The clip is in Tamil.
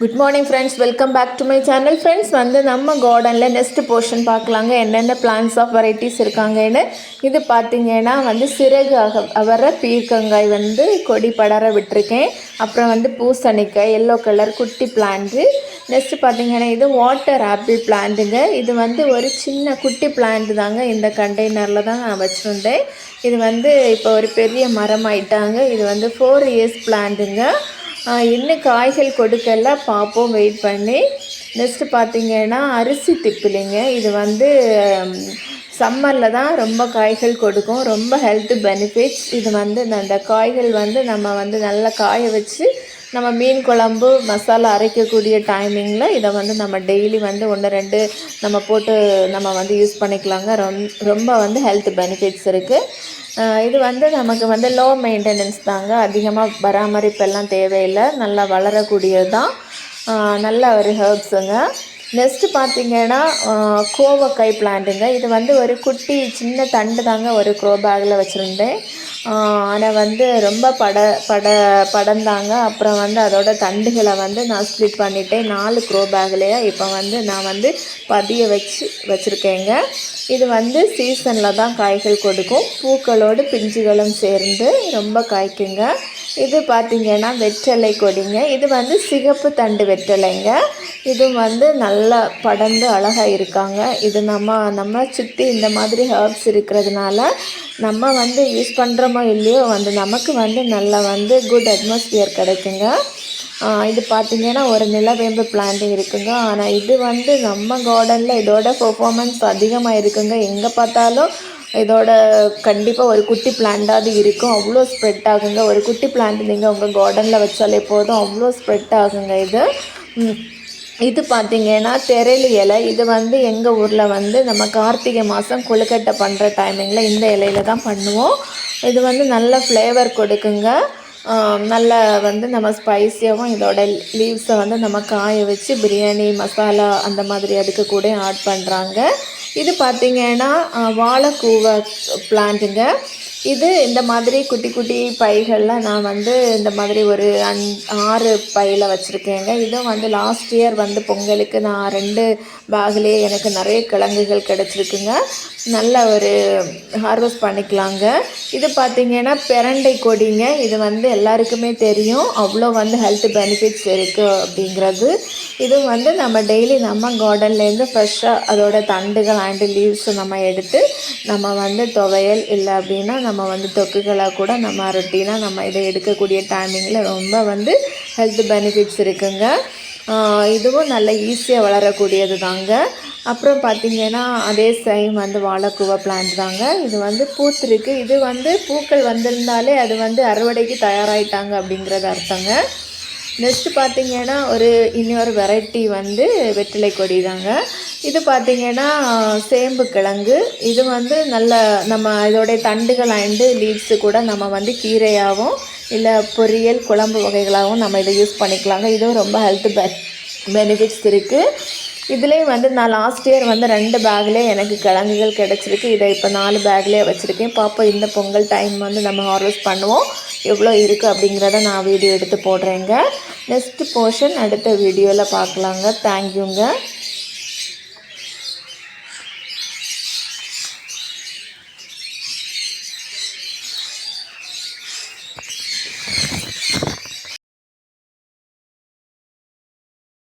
Good morning friends, welcome back to my channel. Friends நம்ம கார்டனில் நெக்ஸ்ட் போர்ஷன் பார்க்கலாங்க. என்னென்ன பிளான்ஸ் ஆஃப் வெரைட்டிஸ் இருக்காங்கன்னு. இது பார்த்திங்கன்னா சிறகு அவர பீர்க்கங்காய் கொடி படர விட்டுருக்கேன். அப்புறம் பூசணிக்காய் எல்லோ கலர் குட்டி பிளான்ட்டு. நெக்ஸ்ட் பார்த்திங்கன்னா இது வாட்டர் ஆப்பிள் பிளான்ட்டுங்க. இது ஒரு சின்ன குட்டி பிளான்ட் தாங்க. இந்த கண்டெய்னரில் தான் நான் வச்சுருந்தேன். இது இப்போ ஒரு பெரிய மரம் ஆயிட்டாங்க. இது 4 இயர்ஸ் பிளான்ட்டுங்க. இன்னும் காய்கள் கொடுக்கல, பார்ப்போம் வெயிட் பண்ணி. நெக்ஸ்ட்டு பார்த்திங்கன்னா அரிசி திப்பிலிங்க. இது சம்மரில் தான் ரொம்ப காய்கள் கொடுக்கும், ரொம்ப ஹெல்த் பெனிஃபிட்ஸ். இது அந்த காய்கள் நம்ம நல்லா காய வச்சு நம்ம மீன் குழம்பு மசாலா அரைக்கக்கூடிய டைமிங்கில் இதை நம்ம டெய்லி 1-2 நம்ம போட்டு நம்ம யூஸ் பண்ணிக்கலாங்க. ரொம்ப ஹெல்த் பெனிஃபிட்ஸ் இருக்குது. இது நமக்கு லோ மெயின்டெனன்ஸ் தாங்க. அதிகமாக பராமரிப்பெல்லாம் தேவையில்லை, நல்லா வளரக்கூடியது தான். நல்ல ஒரு ஹெர்ப்ஸுங்க. நெக்ஸ்ட்டு பார்த்திங்கன்னா கோவக்காய் பிளான்ட்டுங்க. இது ஒரு குட்டி சின்ன தண்டு தாங்க ஒரு க்ரோ பேக்கில் வச்சுருந்தேன். ஆனால் ரொம்ப படந்தாங்க. அப்புறம் அதோட தண்டுகளை நான் ஸ்ப்ளிட் பண்ணிவிட்டேன். 4 க்ரோ பேக்லேயே இப்போ நான் பதிய வச்சுருக்கேங்க. இது சீசனில் தான் காய்கள் கொடுக்கும். பூக்களோடு பிஞ்சுகளும் சேர்ந்து ரொம்ப காய்க்குங்க. இது பார்த்திங்கன்னா வெற்றலை கொடிங்க. இது சிகப்பு தண்டு வெற்றலைங்க. இது நல்லா படர்ந்து அழகாக இருக்காங்க. இது நம்ம சுற்றி இந்த மாதிரி ஹெர்ப்ஸ் இருக்கிறதுனால நம்ம யூஸ் பண்ணுறோமோ இல்லையோ நமக்கு நல்லா குட் அட்மாஸ்பியர் கிடைக்குங்க. இது பார்த்திங்கன்னா ஒரு நிலவேம்பு பிளான்ட்டிங் இருக்குங்க. ஆனால் இது நம்ம கார்டனில் இதோட பெர்ஃபார்மன்ஸ் அதிகமாக இருக்குங்க. எங்கே பார்த்தாலும் இதோட கண்டிப்பாக ஒரு குட்டி பிளான்ட்டாவது இருக்கும். அவ்வளோ ஸ்ப்ரெட் ஆகுங்க. ஒரு குட்டி பிளான்ட் நீங்கள் உங்கள் கார்டனில் வச்சாலே போதும், அவ்வளோ ஸ்ப்ரெட் ஆகுங்க. இது பார்த்திங்கன்னா தெரளி இலை. இது எங்கள் ஊரில் நம்ம கார்த்திகை மாதம் கொழுக்கட்டை பண்ணுற டைமிங்கில் இந்த இலையில தான் பண்ணுவோம். இது நல்ல ஃப்ளேவர் கொடுக்குங்க. நல்ல நம்ம ஸ்பைஸியாகவும் இதோட லீவ்ஸை நம்ம காய வச்சு பிரியாணி மசாலா அந்த மாதிரி அதுக்கு கூட ஆட் பண்ணுறாங்க. இது பார்த்திங்கன்னா வாழைக்கூவ பிளான்ட்டுங்க. இது இந்த மாதிரி குட்டி குட்டி பைகளில் நான் இந்த மாதிரி ஒரு 6 பையில் வச்சுருக்கேங்க. இதுவும் லாஸ்ட் இயர் பொங்கலுக்கு நான் 2 பேக்லேயே எனக்கு நிறைய கிழங்குகள் கிடச்சிருக்குங்க. நல்ல ஒரு ஹார்வெஸ்ட் பண்ணிக்கலாங்க. இது பார்த்திங்கன்னா பிரண்டை கொடிங்க. இது எல்லாருக்குமே தெரியும், அவ்வளோ ஹெல்த் பெனிஃபிட்ஸ் இருக்குது அப்படிங்கிறது. இது நம்ம டெய்லி நம்ம கார்டன்லேருந்து ஃப்ரெஷ்ஷாக அதோட தண்டுகள் அண்டு லீவ்ஸ் நம்ம எடுத்து நம்ம துவையல் இல்லை அப்படின்னா நம்ம தொக்குகளாக கூட நம்ம ரொட்டீனாக நம்ம இதை எடுக்கக்கூடிய டைமிங்கில் ரொம்ப ஹெல்த் பெனிஃபிட்ஸ் இருக்குங்க. இதுவும் நல்ல ஈஸியாக வளரக்கூடியது தாங்க. அப்புறம் பார்த்திங்கன்னா அதே சேம் வாழைக்கூவ பிளான்ட் தாங்க. இது பூத்திருக்கு. இது பூக்கள் வந்திருந்தாலே அது அறுவடைக்கு தயாராகிட்டாங்க அப்படிங்கிறது அர்த்தங்க. நெக்ஸ்ட்டு பார்த்திங்கன்னா இன்னொரு வெரைட்டி வெற்றிலை கொடி தாங்க. இது பார்த்திங்கன்னா சேம்பு கிழங்கு. இது நல்ல நம்ம இதோடைய தண்டுகள் அண்டு லீவ்ஸு கூட நம்ம கீரையாகவும் இல்லை பொரியல் குழம்பு வகைகளாகவும் நம்ம இதை யூஸ் பண்ணிக்கலாங்க. இதுவும் ரொம்ப ஹெல்த் பெனிஃபிட்ஸ் இருக்குது. இதுலேயும் நான் லாஸ்ட் இயர் 2 பேக்லேயே எனக்கு கிழங்குகள் கிடச்சிருக்கு. இதை இப்போ 4 பேக்லேயே வச்சுருக்கேன். பாப்போம் இந்த பொங்கல் டைம் நம்ம ஹார்வெஸ்ட் பண்ணுவோம், எவ்வளோ இருக்குது அப்படிங்கிறத நான் வீடியோ எடுத்து போடுறேங்க. நெக்ஸ்ட் போர்ஷன் அடுத்த வீடியோவில் பார்க்கலாங்க. தேங்க்யூங்க.